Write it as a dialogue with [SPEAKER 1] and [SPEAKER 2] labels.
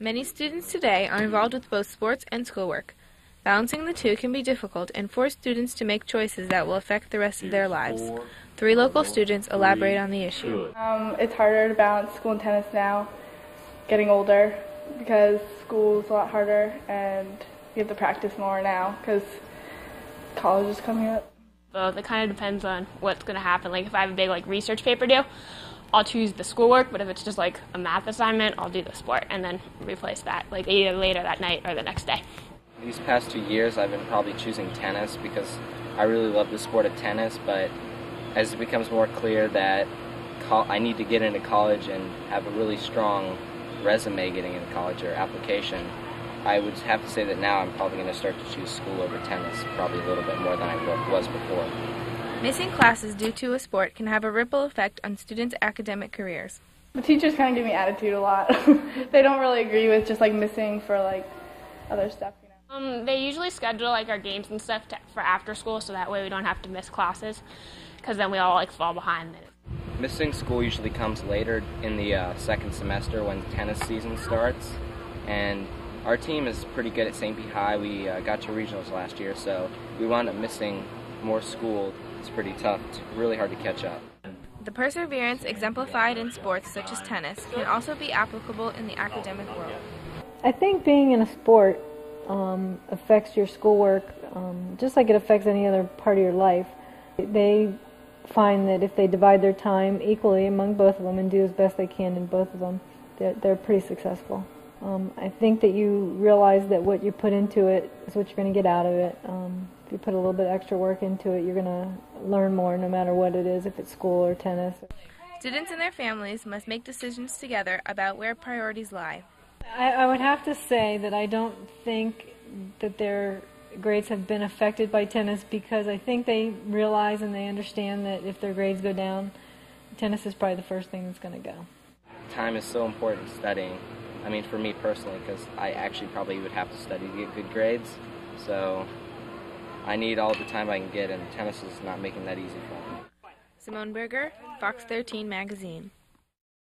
[SPEAKER 1] Many students today are involved with both sports and schoolwork. Balancing the two can be difficult and force students to make choices that will affect the rest of their lives. Three local students elaborate on the issue.
[SPEAKER 2] It's harder to balance school and tennis now, getting older, because school is a lot harder and you have to practice more now because college is coming up.
[SPEAKER 3] Both. It kind of depends on what's going to happen. Like if I have a big research paper due, I'll choose the schoolwork, but if it's just like a math assignment, I'll do the sport and then replace that either later that night or the next day.
[SPEAKER 4] These past 2 years I've been probably choosing tennis because I really love the sport of tennis, but as it becomes more clear that I need to get into college and have a really strong resume getting into college or application, I would have to say that now I'm probably going to start to choose school over tennis, probably a little bit more than I was before.
[SPEAKER 1] Missing classes due to a sport can have a ripple effect on students' academic careers.
[SPEAKER 2] The teachers kind of give me attitude a lot. They don't really agree with just missing for other stuff.
[SPEAKER 3] They usually schedule our games and stuff for after school, so that way we don't have to miss classes, because then we all fall behind.
[SPEAKER 4] Missing school usually comes later in the second semester when tennis season starts, and our team is pretty good at St. Pete High. We got to regionals last year, so we wound up missing more school. It's pretty tough. It's really hard to catch up.
[SPEAKER 1] The perseverance exemplified in sports such as tennis can also be applicable in the academic world.
[SPEAKER 5] I think being in a sport affects your schoolwork just like it affects any other part of your life. They find that if they divide their time equally among both of them and do as best they can in both of them, they're pretty successful. I think that you realize that what you put into it is what you're going to get out of it. If you put a little bit extra work into it, you're going to learn more no matter what it is, if it's school or tennis.
[SPEAKER 1] Students and their families must make decisions together about where priorities lie.
[SPEAKER 5] I would have to say that I don't think that their grades have been affected by tennis, because I think they realize and they understand that if their grades go down, tennis is probably the first thing that's going to go.
[SPEAKER 4] Time is so important studying. I mean, for me personally, because I actually probably would have to study to get good grades, so I need all the time I can get, and tennis is not making that easy for me.
[SPEAKER 1] Simone Berger, Fox 13 Magazine.